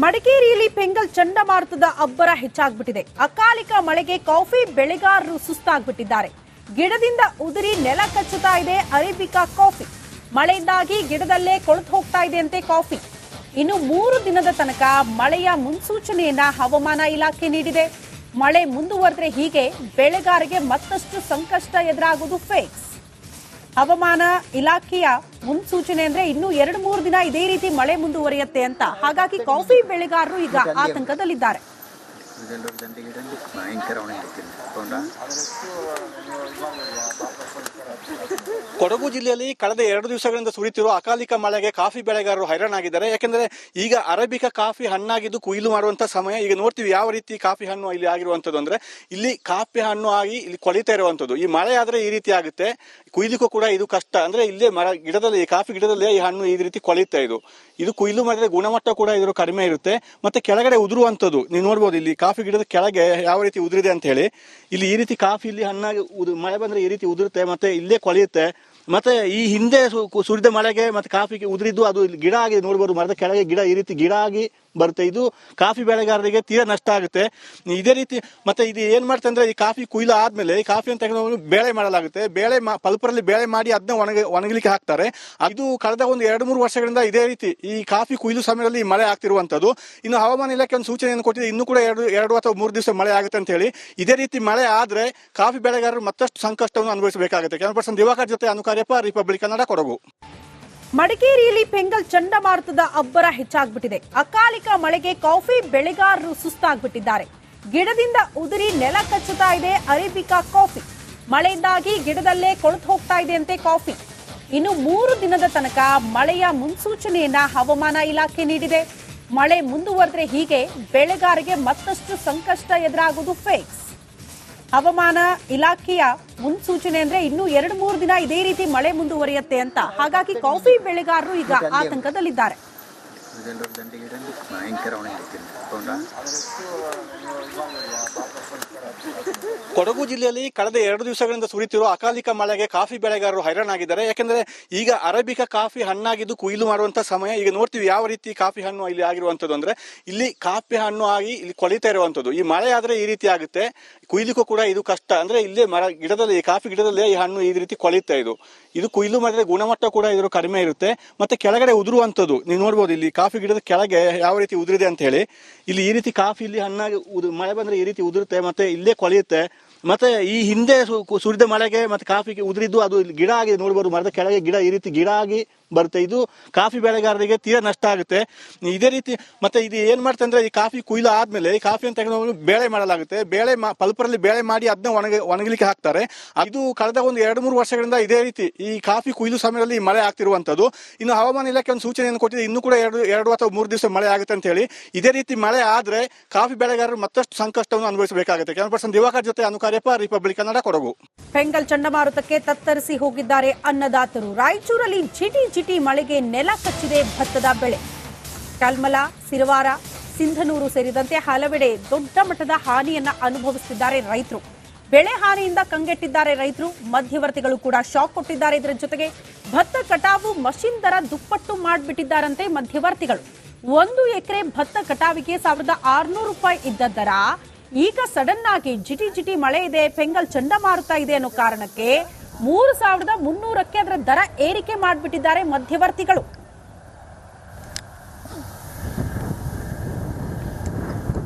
ಮಡಿಕೇರಿಯಲ್ಲಿ ಪೆಂಗಲ್ ಚಂಡಮಾರುತದ ಅಬ್ಬರ ಹೆಚ್ಚಾಗ್ಬಿಟ್ಟಿದೆ. ಅಕಾಲಿಕ ಮಳೆಗೆ ಕಾಫಿ ಬೆಳೆಗಾರರು ಸುಸ್ತಾಗ್ಬಿಟ್ಟಿದ್ದಾರೆ. ಗಿಡದಿಂದ ಉದುರಿ ನೆಲ ಕಚ್ಚುತ್ತಾ ಇದೆ ಅರೇಬಿಕಾ ಕಾಫಿ. ಮಳೆಯಿಂದಾಗಿ ಗಿಡದಲ್ಲೇ ಕೊಳೆತು ಹೋಗ್ತಾ ಇದೆ ಅಂತೆ ಕಾಫಿ. ಇನ್ನು 3 ದಿನದ ತನಕ ಮಳೆಯ ಮುನ್ಸೂಚನೆಯನ್ನ ಹವಾಮಾನ ಇಲಾಖೆ ನೀಡಿದೆ. ಮಳೆ ಮುಂದುವರೆದ್ರೆ ಹೀಗೆ ಬೆಳೆಗಾರರಿಗೆ ಮತ್ತಷ್ಟು ಸಂಕಷ್ಟ ಎದುರಾಗುವುದು ಫಿಕ್ಸ್. ಹವಾಮಾನ ಇಲಾಖೆಯ ಮುನ್ಸೂಚನೆ ಅಂದ್ರೆ ಇನ್ನು 2-3 ದಿನ ಇದೇ ರೀತಿ ಮಳೆ ಮುಂದುವರಿಯುತ್ತೆ ಅಂತ. ಹಾಗಾಗಿ ಕಾಫಿ ಬೆಳೆಗಾರರು ಈಗ ಆತಂಕದಲ್ಲಿದ್ದಾರೆ. ಕೊಡಗು ಜಿಲ್ಲೆಯಲ್ಲಿ ಕಳೆದ 2 ದಿವಸಗಳಿಂದ ಸುರಿತಿರುವ ಅಕಾಲಿಕ ಮಳೆಗೆ ಕಾಫಿ ಬೆಳೆಗಾರರು ಹೈರಾಣಾಗಿದ್ದಾರೆ. ಯಾಕೆಂದ್ರೆ ಈಗ ಅರೇಬಿಕಾ ಕಾಫಿ ಹಣ್ಣಾಗಿದ್ದು ಕೊಯ್ಲು ಮಾಡುವಂತ ಸಮಯ. ಈಗ ನೋಡ್ತೀವಿ ಯಾವ ರೀತಿ ಕಾಫಿ ಹಣ್ಣು ಇಲ್ಲಿ ಆಗಿರುವಂತದ್ದು. ಅಂದ್ರೆ ಇಲ್ಲಿ ಕಾಫಿ ಹಣ್ಣು ಆಗಿ ಇಲ್ಲಿ ಕೊಳಿತಾ ಇರುವಂತದ್ದು. ಈ ಮಳೆ ಆದ್ರೆ ಈ ರೀತಿ ಆಗುತ್ತೆ, ಕುಯ್ಲಿಕ್ಕೂ ಕೂಡ ಇದು ಕಷ್ಟ. ಅಂದ್ರೆ ಇಲ್ಲೇ ಮರ ಗಿಡದಲ್ಲಿ ಕಾಫಿ ಗಿಡದಲ್ಲೇ ಈ ಹಣ್ಣು ಈ ರೀತಿ ಕೊಳಿತಾ ಇದು ಕುಯ್ಲು ಮಾಡಿದ್ರೆ ಗುಣಮಟ್ಟ ಕೂಡ ಇದ್ರ ಕಡಿಮೆ ಇರುತ್ತೆ. ಮತ್ತೆ ಕೆಳಗಡೆ ಉದುರುವಂತದ್ದು ನೀವು ನೋಡ್ಬೋದು. ಇಲ್ಲಿ ಕಾಫಿ ಗಿಡದ ಕೆಳಗೆ ಯಾವ ರೀತಿ ಉದುರಿದೆ ಅಂತ ಹೇಳಿ. ಇಲ್ಲಿ ಈ ರೀತಿ ಕಾಫಿ ಇಲ್ಲಿ ಹಣ್ಣಾಗಿ ಮಳೆ ಬಂದ್ರೆ ಈ ರೀತಿ ಉದುರುತ್ತೆ, ಮತ್ತೆ ಇಲ್ಲೇ ಕೊಳೆಯುತ್ತೆ. ಮತ್ತೆ ಈ ಹಿಂದೆ ಸುರಿದ ಮಳೆಗೆ ಮತ್ತೆ ಕಾಫಿಗೆ ಉದುರಿದ್ದು ಅದು ಗಿಡ ಆಗಿ ನೋಡ್ಬೋದು. ಮರದ ಕೆಳಗೆ ಗಿಡ ಈ ರೀತಿ ಗಿಡ ಆಗಿ ಬರುತ್ತೆ. ಇದು ಕಾಫಿ ಬೆಳೆಗಾರರಿಗೆ ತೀರಾ ನಷ್ಟ ಆಗುತ್ತೆ. ಇದೇ ರೀತಿ ಮತ್ತೆ ಇದು ಏನ್ ಮಾಡ್ತಾರೆ ಅಂದ್ರೆ ಈ ಕಾಫಿ ಕುಯ್ಲು ಆದ್ಮೇಲೆ ಈ ಕಾಫಿಯನ್ನು ತೆಗೆದು ಬೇಳೆ ಮಾಡಲಾಗುತ್ತೆ. ಬೇಳೆ ಪಲ್ಪರಲ್ಲಿ ಬೇಳೆ ಮಾಡಿ ಅದನ್ನ ಒಣಗಲಿಕ್ಕೆ ಹಾಕ್ತಾರೆ. ಇದು ಕಳೆದ ಒಂದು 2-3 ವರ್ಷಗಳಿಂದ ಇದೇ ರೀತಿ ಈ ಕಾಫಿ ಕುಯ್ಲು ಸಮಯದಲ್ಲಿ ಮಳೆ ಆಗ್ತಿರುವಂತದ್ದು. ಇನ್ನು ಹವಾಮಾನ ಇಲಾಖೆ ಒಂದು ಸೂಚನೆಯನ್ನು ಕೊಟ್ಟಿದೆ, ಇನ್ನೂ ಕೂಡ 2 ಅಥವಾ 3 ದಿವಸ ಮಳೆ ಆಗುತ್ತೆ ಅಂತ ಹೇಳಿ. ಇದೇ ರೀತಿ ಮಳೆ ಆದ್ರೆ ಕಾಫಿ ಬೆಳೆಗಾರರು ಮತ್ತಷ್ಟು ಸಂಕಷ್ಟವನ್ನು ಅನುಭವಿಸಬೇಕಾಗುತ್ತೆ. ಕ್ಯಾಮರಾ ದಿವಾಕರ್ ಜೊತೆ ಅನುಕಾರ್ಯಪ್ಪ, ರಿಪಬ್ಲಿಕ್ ಕನ್ನಡ, ಕೊಡಗು. ಮಡಿಕೇರಿಯಲ್ಲಿ ಪೆಂಗಲ್ ಚಂಡಮಾರುತದ ಅಬ್ಬರ ಹೆಚ್ಚಾಗ್ಬಿಟ್ಟಿದೆ. ಅಕಾಲಿಕ ಮಳೆಗೆ ಕಾಫಿ ಬೆಳೆಗಾರರು ಸುಸ್ತಾಗ್ಬಿಟ್ಟಿದ್ದಾರೆ. ಗಿಡದಿಂದ ಉದುರಿ ನೆಲ ಕಚ್ಚುತ್ತಾ ಇದೆ ಅರೇಬಿಕಾ ಕಾಫಿ. ಮಳೆಯಿಂದಾಗಿ ಗಿಡದಲ್ಲೇ ಕೊಳೆತು ಹೋಗ್ತಾ ಇದೆ ಅಂತೆ ಕಾಫಿ. ಇನ್ನು 3 ದಿನದ ತನಕ ಮಳೆಯ ಮುನ್ಸೂಚನೆಯನ್ನ ಹವಾಮಾನ ಇಲಾಖೆ ನೀಡಿದೆ. ಮಳೆ ಮುಂದುವರೆದ್ರೆ ಹೀಗೆ ಬೆಳೆಗಾರರಿಗೆ ಮತ್ತಷ್ಟು ಸಂಕಷ್ಟ ಎದುರಾಗುವುದು ಫಿಕ್ಸ್. ಹವಾಮಾನ ಇಲಾಖೆಯ ಮುನ್ಸೂಚನೆ ಅಂದ್ರೆ ಇನ್ನು 2-3 ದಿನ ಇದೇ ರೀತಿ ಮಳೆ ಮುಂದುವರಿಯುತ್ತೆ ಅಂತ. ಹಾಗಾಗಿ ಕಾಫಿ ಬೆಳೆಗಾರರು ಈಗ ಆತಂಕದಲ್ಲಿದ್ದಾರೆ. ಕೊಡಗು ಜಿಲ್ಲೆಯಲ್ಲಿ ಕಳೆದ 2 ದಿವಸಗಳಿಂದ ಸುರಿತಿರುವ ಅಕಾಲಿಕ ಮಳೆಗೆ ಕಾಫಿ ಬೆಳೆಗಾರರು ಹೈರಾಣಾಗಿದ್ದಾರೆ. ಯಾಕೆಂದ್ರೆ ಈಗ ಅರೇಬಿಕಾ ಕಾಫಿ ಹಣ್ಣಾಗಿದ್ದು ಕೊಯ್ಲು ಮಾಡುವಂತ ಸಮಯ. ಈಗ ನೋಡ್ತೀವಿ ಯಾವ ರೀತಿ ಕಾಫಿ ಹಣ್ಣು ಇಲ್ಲಿ ಆಗಿರುವಂತದ್ದು. ಅಂದ್ರೆ ಇಲ್ಲಿ ಕಾಫಿ ಹಣ್ಣು ಆಗಿ ಇಲ್ಲಿ ಕೊಳಿತಾ ಇರುವಂತದ್ದು. ಈ ಮಳೆ ಆದ್ರೆ ಈ ರೀತಿ ಆಗುತ್ತೆ, ಕುಯ್ಲಿಕ್ಕೂ ಕೂಡ ಇದು ಕಷ್ಟ. ಅಂದ್ರೆ ಇಲ್ಲೇ ಗಿಡದಲ್ಲಿ ಕಾಫಿ ಗಿಡದಲ್ಲೇ ಈ ಹಣ್ಣು ಈ ರೀತಿ ಕೊಳಿತಾ ಇದು ಕುಯ್ಲು ಮಾಡಿದ್ರೆ ಗುಣಮಟ್ಟ ಕೂಡ ಇದ್ರ ಕಡಿಮೆ ಇರುತ್ತೆ. ಮತ್ತೆ ಕೆಳಗಡೆ ಉದುರುವಂತದ್ದು ನೀವು ನೋಡ್ಬೋದು. ಇಲ್ಲಿ ಕಾಫಿ ಗಿಡದ ಕೆಳಗೆ ಯಾವ ರೀತಿ ಉದುರಿದೆ ಅಂತ ಹೇಳಿ. ಇಲ್ಲಿ ಈ ರೀತಿ ಕಾಫಿ ಇಲ್ಲಿ ಹಣ್ಣಾಗಿ ಮಳೆ ಬಂದ್ರೆ ಈ ರೀತಿ ಉದುರುತ್ತೆ, ಮತ್ತೆ ಇಲ್ಲೇ ಕೊಳೆಯುತ್ತೆ. ಮತ್ತೆ ಈ ಹಿಂದೆ ಸುರಿದ ಮಳೆಗೆ ಮತ್ತೆ ಕಾಫಿಗೆ ಉದುರಿದ್ದು ಅದು ಗಿಡ ಆಗಿ ನೋಡ್ಬೋದು. ಮರದ ಕೆಳಗೆ ಗಿಡ ಈ ರೀತಿ ಗಿಡ ಆಗಿ ಬರುತ್ತೆ. ಇದು ಕಾಫಿ ಬೆಳೆಗಾರರಿಗೆ ತೀರಾ ನಷ್ಟ ಆಗುತ್ತೆ. ಇದೇ ರೀತಿ ಮತ್ತೆ ಇದು ಏನ್ ಮಾಡ್ತಾರೆ ಅಂದ್ರೆ ಈ ಕಾಫಿ ಕುಯ್ಲು ಆದ್ಮೇಲೆ ಈ ಕಾಫಿಯನ್ನು ತೆಗೆದು ಬೇಳೆ ಮಾಡಲಾಗುತ್ತೆ. ಬೇಳೆ ಪಲ್ಪರಲ್ಲಿ ಬೇಳೆ ಮಾಡಿ ಅದನ್ನ ಒಣಗಲಿಕ್ಕೆ ಹಾಕ್ತಾರೆ. ಇದು ಕಳೆದ ಒಂದು 2-3 ವರ್ಷಗಳಿಂದ ಇದೇ ರೀತಿ ಈ ಕಾಫಿ ಕುಯ್ಲು ಸಮಯದಲ್ಲಿ ಮಳೆ ಆಗ್ತಿರುವಂತದ್ದು. ಇನ್ನು ಹವಾಮಾನ ಇಲಾಖೆ ಒಂದು ಸೂಚನೆಯನ್ನು ಕೊಟ್ಟಿದೆ, ಇನ್ನೂ ಕೂಡ 2 ಅಥವಾ 3 ದಿವಸ ಮಳೆ ಆಗುತ್ತೆ ಅಂತ ಹೇಳಿ. ಇದೇ ರೀತಿ ಮಳೆ ಆದ್ರೆ ಕಾಫಿ ಬೆಳೆಗಾರರು ಮತ್ತಷ್ಟು ಸಂಕಷ್ಟವನ್ನು ಅನುಭವಿಸಬೇಕಾಗುತ್ತೆ. ಕ್ಯಾಮರಾ ದಿವಾಕರ್ ಜೊತೆ ಅನುಕಾರ್ಯಪ್ಪ, ರಿಪಬ್ಲಿಕ್ ಕನ್ನಡ, ಕೊಡಗು. ಪೆಂಗಲ್ ಚಂಡಮಾರುತಕ್ಕೆ ತತ್ತರಿಸಿ ಹೋಗಿದ್ದಾರೆ ಅನ್ನದಾತರು. ರಾಯಚೂರಲ್ಲಿ ಜಿಟಿ ಮಳೆಗೆ ನೆಲ ಕಚ್ಚಿದೆ ಭತ್ತದ ಬೆಳೆ. ಕಲ್ಮಲ, ಸಿರವಾರ, ಸಿಂಧನೂರು ಸೇರಿದಂತೆ ಹಲವೆಡೆ ದೊಡ್ಡ ಮಟ್ಟದ ಹಾನಿಯನ್ನ ಅನುಭವಿಸುತ್ತಿದ್ದಾರೆ ರೈತರು. ಬೆಳೆ ಹಾನಿಯಿಂದ ಕಂಗೆಟ್ಟಿದ್ದಾರೆ ರೈತರು. ಮಧ್ಯವರ್ತಿಗಳು ಕೂಡ ಶಾಕ್ ಕೊಟ್ಟಿದ್ದಾರೆ. ಇದರ ಜೊತೆಗೆ ಭತ್ತ ಕಟಾವು ಮಷಿನ್ ದರ ದುಪ್ಪಟ್ಟು ಮಾಡಿಬಿಟ್ಟಿದ್ದಾರಂತೆ ಮಧ್ಯವರ್ತಿಗಳು. 1 ಎಕರೆ ಭತ್ತ ಕಟಾವಿಗೆ 1600 ರೂಪಾಯಿ ಇದ್ದ ದರ ಈಗ ಸಡನ್ ಆಗಿ ಜಿಟಿ ಮಳೆ ಇದೆ, ಪೆಂಗಲ್ ಚಂಡಮಾರುತ ಇದೆ ಅನ್ನೋ ಕಾರಣಕ್ಕೆ 3300ಕ್ಕೆ ಅದರ ದರ ಏರಿಕೆ ಮಾಡಿಬಿಟ್ಟಿದ್ದಾರೆ ಮಧ್ಯವರ್ತಿಗಳು.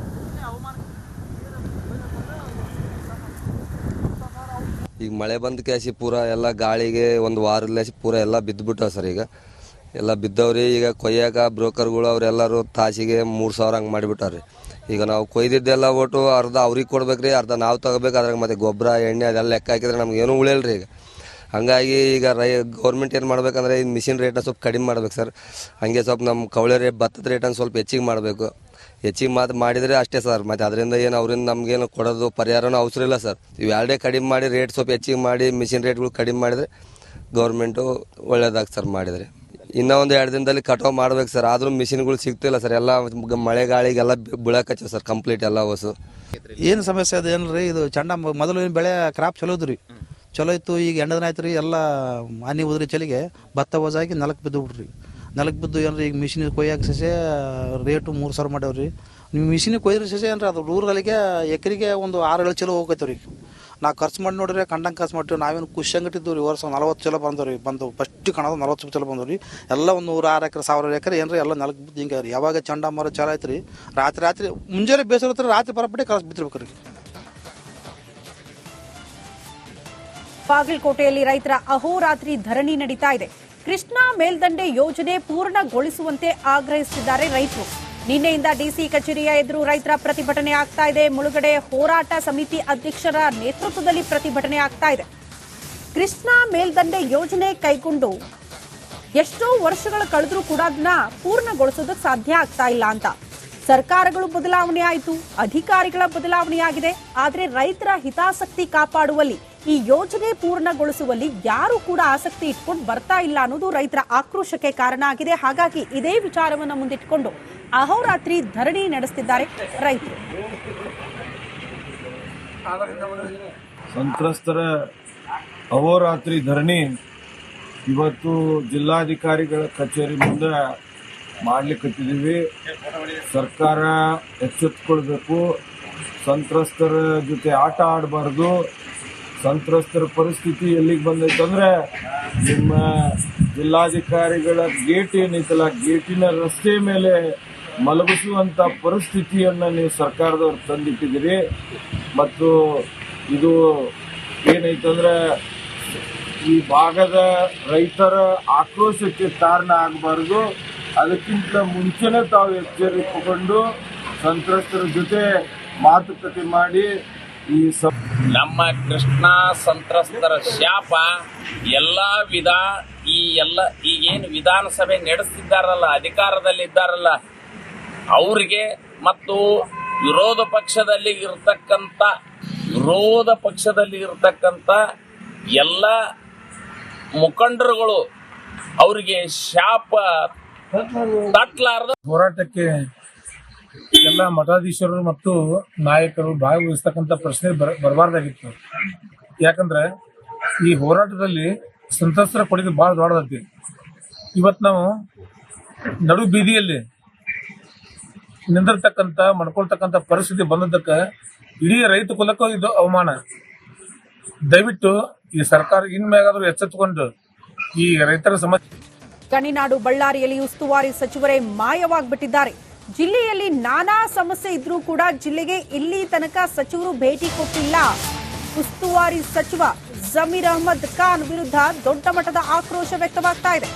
ಈಗ ಮಳೆ ಬಂದ ಕ್ಯಾಸಿ ಪೂರ ಎಲ್ಲ ಗಾಳಿಗೆ 1 ವಾರದಲ್ಲಿ ಪೂರ ಎಲ್ಲ ಬಿದ್ದುಬಿಟ್ಟಾವ ಸರ್. ಈಗ ಎಲ್ಲ ಬಿದ್ದವ್ರಿ. ಈಗ ಕೊಯ್ಯಾಕ ಬ್ರೋಕರ್ಗಳು ಅವರೆಲ್ಲರೂ ತಾಸಿಗೆ 3000 ಹಂಗೆ ಮಾಡಿಬಿಟ್ಟಾರ್ರಿ. ಈಗ ನಾವು ಕೊಯ್ದಿದ್ದೆಲ್ಲ ಒಟ್ಟು ಅರ್ಧ ಅವ್ರಿಗೆ ಕೊಡ್ಬೇಕ್ರಿ, ಅರ್ಧ ನಾವು ತಗೋಬೇಕು. ಅದ್ರಾಗ ಮತ್ತೆ ಗೊಬ್ಬರ ಎಣ್ಣೆ ಅದೆಲ್ಲ ಲೆಕ್ಕ ಹಾಕಿದ್ರೆ ನಮ್ಗೆ ಏನೂ ಉಳಿಯಲ್ರಿ. ಈಗ ಹಂಗಾಗಿ ಈಗ ಗೌರ್ಮೆಂಟ್ ಏನು ಮಾಡ್ಬೇಕಂದ್ರೆ ಈ ಮಿಷಿನ್ ರೇಟ್ನ ಸ್ವಲ್ಪ ಕಡಿಮೆ ಮಾಡ್ಬೇಕು ಸರ್. ಹಾಗೆ ಸ್ವಲ್ಪ ನಮ್ಮ ಕವಳೆ ಭತ್ತದ ರೇಟನ್ನು ಸ್ವಲ್ಪ ಹೆಚ್ಚಿಗೆ ಮಾಡಬೇಕು. ಹೆಚ್ಚಿಗೆ ಮಾಡಿದರೆ ಅಷ್ಟೇ ಸರ್. ಮತ್ತು ಅದರಿಂದ ಏನು ಅವರಿಂದ ನಮಗೇನು ಕೊಡೋದು ಪರಿಹಾರನೂ ಅವಸರ ಇಲ್ಲ ಸರ್. ಇವು ಎರಡೇ ಕಡಿಮೆ ಮಾಡಿ ರೇಟ್ ಸ್ವಲ್ಪ ಹೆಚ್ಚಿಗೆ ಮಾಡಿ ಮಿಷಿನ್ ರೇಟ್ಗಳು ಕಡಿಮೆ ಮಾಡಿದರೆ ಗೌರ್ಮೆಂಟು ಒಳ್ಳೇದಾಗಿ ಸರ್. ಮಾಡಿದರೆ ಇನ್ನೂ ಒಂದು 2 ದಿನದಲ್ಲಿ ಕಟಾವು ಮಾಡ್ಬೇಕು ಸರ್. ಆದರೂ ಮಿಷಿನ್ಗಳು ಸಿಗ್ತಿಲ್ಲ ಸರ್. ಎಲ್ಲ ಮಳೆ ಗಾಳಿಗೆಲ್ಲ ಬೀಳಕಚ್ಚ ಸರ್ ಕಂಪ್ಲೀಟ್ ಎಲ್ಲ ಹೊಸು. ಏನು ಸಮಸ್ಯೆ ಅದು ಏನ್ರಿ, ಇದು ಮೊದಲು ಬೆಳೆ ಕ್ರಾಪ್ ಚಲೋ ಇದ್ರಿ, ಚಲೋ ಇತ್ತು. ಈಗ ಎಂಡದನ ಆಯ್ತು ರೀ, ಎಲ್ಲ ಹಾನಿ ಹೋದ್ರಿ ಚಳಿಗೆ ಭತ್ತ ಹೊಸಾಗಿ ನೆಲಕ್ಕೆ ಬಿದ್ದು ಬಿಡ್ರಿ. ನೆಲಕ್ಕೆ ಬಿದ್ದು ಏನ್ರಿ ಈಗ ಮಿಷಿನಿಗೆ ಕೊಯ್ಯಾಕ ಸಸ್ಯ ರೇಟು 3,000 ಮಾಡ್ಯಾವ್ರಿ. ನೀವು ಮಿಷಿನಿಗೆ ಕೊಯ್ದ್ರೆ ಸಸ್ಯ ಏನ್ರಿ ಅದು ರೂರಲ್ಲಿಗೆ ಎಕರೆಗೆ ಒಂದು 6-7 ಚಲೋ ಹೋಗೈತೆ ರೀ. ನಾವು ಖರ್ಚು ಮಾಡಿ ನೋಡ್ರಿ ಕಂಡಂಗೆ ಖರ್ಚು ಮಾಡ್ತೀವಿ. ನಾವೇನು ಖುಷಿಯಂಗಿಟ್ಟಿದ್ದು ರೀ. ವರ್ಷ 40 ಚಲೋ ಬಂದವ್ರಿ. ಫಸ್ಟ್ ಕಾಣೋದು 40 ಚಲೋ ಬಂದವ್ರಿ. ಎಲ್ಲ ಒಂದು 106 ಎಕರೆ 1000 ಎಕರೆ ಏನ್ರಿ ಎಲ್ಲ ನೆಲಕ್ಕೆ ಬಿದ್ದು ಹಿಂಗೆ ರೀ. ಯಾವಾಗ ಚಂಡಮಾರುತ ಚಾಲ ಐತೆ ರೀ, ರಾತ್ರಿ ಮುಂಜಾನೆ ಬೇಸರ ಇರ್ತಾರೆ, ರಾತ್ರಿ ಬರಪಟ್ಟೆ ಕಳ್ಸಿ ಬಿದ್ದಿರ್ಬೇಕು ರೀ. ಬಾಗಲಕೋಟೆಯಲ್ಲಿ ರೈತರ ಅಹೋರಾತ್ರಿ ಧರಣಿ ನಡೀತಾ ಇದೆ. ಕೃಷ್ಣಾ ಮೇಲ್ದಂಡೆ ಯೋಜನೆ ಪೂರ್ಣಗೊಳಿಸುವಂತೆ ಆಗ್ರಹಿಸಿದ್ದಾರೆ ರೈತರು. ನಿನ್ನೆಯಿಂದ ಡಿಸಿ ಕಚೇರಿಯ ಎದುರು ರೈತರ ಪ್ರತಿಭಟನೆ ಆಗ್ತಾ ಇದೆ. ಮುಳುಗಡೆ ಹೋರಾಟ ಸಮಿತಿ ಅಧ್ಯಕ್ಷರ ನೇತೃತ್ವದಲ್ಲಿ ಪ್ರತಿಭಟನೆ ಆಗ್ತಾ ಇದೆ. ಕೃಷ್ಣಾ ಮೇಲ್ದಂಡೆ ಯೋಜನೆ ಕೈಗೊಂಡು ಎಷ್ಟೋ ವರ್ಷಗಳು ಕಳೆದ್ರೂ ಕೂಡ ಅದನ್ನ ಪೂರ್ಣಗೊಳಿಸೋದಕ್ಕೆ ಸಾಧ್ಯ ಆಗ್ತಾ ಇಲ್ಲ ಅಂತ. ಸರ್ಕಾರಗಳು ಬದಲಾವಣೆ ಆಯಿತು, ಅಧಿಕಾರಿಗಳ ಬದಲಾವಣೆ ಆಗಿದೆ, ಆದರೆ ರೈತರ ಹಿತಾಸಕ್ತಿ ಕಾಪಾಡುವಲ್ಲಿ, ಈ ಯೋಜನೆ ಪೂರ್ಣಗೊಳಿಸುವಲ್ಲಿ ಯಾರು ಕೂಡ ಆಸಕ್ತಿ ಇಟ್ಕೊಂಡು ಬರ್ತಾ ಇಲ್ಲ ಅನ್ನೋದು ರೈತರ ಆಕ್ರೋಶಕ್ಕೆ ಕಾರಣ ಆಗಿದೆ. ಹಾಗಾಗಿ ಇದೇ ವಿಚಾರವನ್ನು ಮುಂದಿಟ್ಟುಕೊಂಡು ಅಹೋರಾತ್ರಿ ಧರಣಿ ನಡೆಸುತ್ತಿದ್ದಾರೆ ರೈತರು. ಸಂತ್ರಸ್ತರ ಅಹೋರಾತ್ರಿ ಧರಣಿ ಇವತ್ತು ಜಿಲ್ಲಾಧಿಕಾರಿಗಳ ಕಚೇರಿ ಮುಂದೆ ಮಾಡ್ಲಿಕ್ಕತ್ತಿದ್ದೀವಿ. ಸರ್ಕಾರ ಎಚ್ಚೆತ್ತುಕೊಳ್ಬೇಕು. ಸಂತ್ರಸ್ತರ ಜೊತೆ ಆಟ ಆಡಬಾರ್ದು. ಸಂತ್ರಸ್ತರ ಪರಿಸ್ಥಿತಿ ಎಲ್ಲಿಗೆ ಬಂದೈತಂದ್ರೆ ನಿಮ್ಮ ಜಿಲ್ಲಾಧಿಕಾರಿಗಳ ಗೇಟ್ ಏನೈತಲ್ಲ, ಗೇಟಿನ ರಸ್ತೆ ಮೇಲೆ ಮಲಗಿಸುವಂಥ ಪರಿಸ್ಥಿತಿಯನ್ನು ನೀವು ಸರ್ಕಾರದವ್ರು ತಂದಿಟ್ಟಿದ್ದೀರಿ. ಮತ್ತು ಇದು ಏನೈತಂದ್ರೆ ಈ ಭಾಗದ ರೈತರ ಆಕ್ರೋಶಕ್ಕೆ ಕಾರಣ ಆಗಬಾರ್ದು. ಅದಕ್ಕಿಂತ ಮುಂಚೆನೇ ತಾವು ಎಚ್ಚರಿಸಿಕೊಂಡು ಸಂತ್ರಸ್ತರ ಜೊತೆ ಮಾತುಕತೆ ಮಾಡಿ ನಮ್ಮ ಕೃಷ್ಣಾ ಸಂತ್ರಸ್ತರ ಶಾಪ ಈಗೇನು ವಿಧಾನಸಭೆ ನಡೆಸ್ತಿದ್ದಾರಲ್ಲ, ಅಧಿಕಾರದಲ್ಲಿದ್ದಾರಲ್ಲ ಅವರಿಗೆ ಮತ್ತು ವಿರೋಧ ಪಕ್ಷದಲ್ಲಿ ಇರತಕ್ಕಂಥ ಎಲ್ಲ ಮುಖಂಡರುಗಳು ಅವರಿಗೆ ಶಾಪ ತಟ್ಟಲಾರದ ಹೋರಾಟಕ್ಕೆ ಎಲ್ಲ ಮಠಾಧೀಶರು ಮತ್ತು ನಾಯಕರು ಭಾಗವಹಿಸ್ತಕ್ಕಂಥ ಪ್ರಶ್ನೆ ಬರಬಾರ್ದಾಗಿತ್ತು. ಯಾಕಂದ್ರೆ ಈ ಹೋರಾಟದಲ್ಲಿ ಸಂತ್ರಸ್ತರ ಕೊಡುಗೆ ಬಹಳ ದೊಡ್ಡದೈತಿ. ಇವತ್ತು ನಾವು ನಡು ಬೀದಿಯಲ್ಲಿ ನಿಂದಿರ್ತಕ್ಕಂಥ ಮಾಡ್ಕೊಳ್ತಕ್ಕಂಥ ಪರಿಸ್ಥಿತಿ ಬಂದದ್ದಕ್ಕೆ ಇಡೀ ರೈತ ಕುಲಕ್ಕೂ ಇದು ಅವಮಾನ. ದಯವಿಟ್ಟು ಈ ಸರ್ಕಾರ ಇನ್ಮೇಲಾದ್ರೂ ಎಚ್ಚೆತ್ತುಕೊಂಡು ಈ ರೈತರ ಸಮಸ್ಯೆ. ಗಣಿನಾಡು ಬಳ್ಳಾರಿಯಲ್ಲಿ ಉಸ್ತುವಾರಿ ಸಚಿವರೇ ಮಾಯವಾಗ್ಬಿಟ್ಟಿದ್ದಾರೆ. ಜಿಲ್ಲೆಯಲ್ಲಿ ನಾನಾ ಸಮಸ್ಯೆ ಇದ್ರೂ ಕೂಡ ಜಿಲ್ಲೆಗೆ ಇಲ್ಲಿ ತನಕ ಸಚಿವರು ಭೇಟಿ ಕೊಟ್ಟಿಲ್ಲ. ಉಸ್ತುವಾರಿ ಸಚಿವ ಜಮೀರ್ ಅಹಮದ್ ಖಾನ್ ವಿರುದ್ಧ ದೊಡ್ಡ ಮಟ್ಟದ ಆಕ್ರೋಶ ವ್ಯಕ್ತವಾಗ್ತಾ ಇದೆ.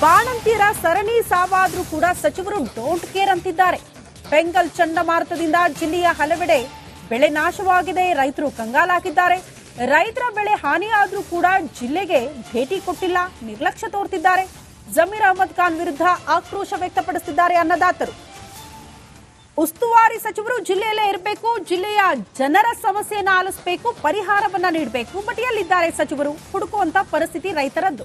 ಬಾಣಂತಿಯರ ಸರಣಿ ಸಾವಾದ್ರೂ ಕೂಡ ಸಚಿವರು ಡೋಂಟ್ ಕೇರ್ ಅಂತಿದ್ದಾರೆ. ಬೆಂಗಲ್ ಚಂಡಮಾರುತದಿಂದ ಜಿಲ್ಲೆಯ ಹಲವೆಡೆ ಬೆಳೆ ನಾಶವಾಗಿದೆ, ರೈತರು ಕಂಗಾಲಾಗಿದ್ದಾರೆ. ರೈತರ ಬೆಳೆ ಹಾನಿಯಾದ್ರೂ ಕೂಡ ಜಿಲ್ಲೆಗೆ ಭೇಟಿ ಕೊಟ್ಟಿಲ್ಲ, ನಿರ್ಲಕ್ಷ್ಯ ತೋರ್ತಿದ್ದಾರೆ. ಜಮೀರ್ ಅಹಮದ್ ಖಾನ್ ವಿರುದ್ಧ ಆಕ್ರೋಶ ವ್ಯಕ್ತಪಡಿಸಿದ್ದಾರೆ ಅನ್ನದಾತರು. ಉಸ್ತುವಾರಿ ಸಚಿವರು ಜಿಲ್ಲೆಯಲ್ಲೇ ಇರಬೇಕು, ಜಿಲ್ಲೆಯ ಜನರ ಸಮಸ್ಯೆಯನ್ನು ಆಲಿಸಬೇಕು, ಪರಿಹಾರವನ್ನ ನೀಡಬೇಕು. ಬಟ್ ಎಲ್ಲಿದ್ದಾರೆ ಸಚಿವರು ಹುಡುಕುವಂತ ಪರಿಸ್ಥಿತಿ ರೈತರದ್ದು.